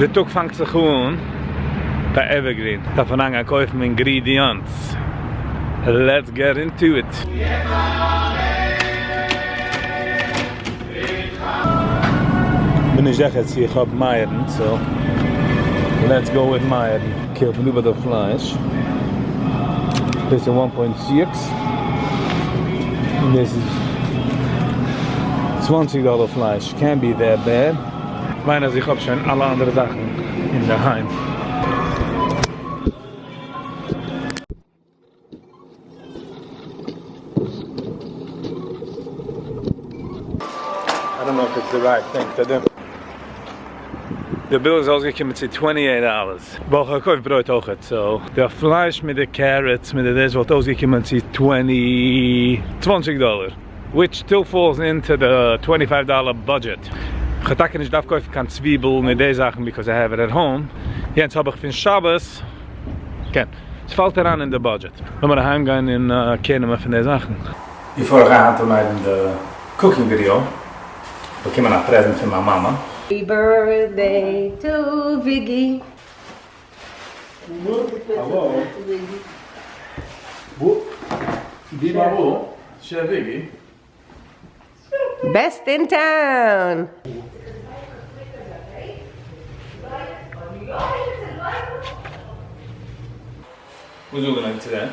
Der Tag fängt sich an bei Evergreen. Davon an kaufen Ingredients. Let's get into it. Bin ich jetzt hier, ich hab Meieren, so let's go with Meieren. Kill von über das Fleisch. This is 1.6. This is $20 Fleisch. Can't be that bad. Ich meine, ich hab schon alle andere Sachen in der Heim. I don't know if it's the right thing to do. The bill is ausgekommen zu $28. Boah, ich kaufe Brot auch jetzt, so. Der Fleisch mit den Carrots, mit das wird ausgekommen zu $20. Which still falls into the $25 budget. Ich dachte nicht, ich darf kaufen keine Zwiebeln und die Sachen, because I have it at home. Jetzt habe ich für Shabbos. Okay, es fällt daran in the budget. Wenn wir daheim gehen und kennen von den Sachen. Bevor ich anzumelden in the cooking video, bekommen wir ein Präsent für meine Mama. Happy birthday to Viggy. Hallo. Wo? Die war wo? Chef Viggy. Best in town. Who's doing it today?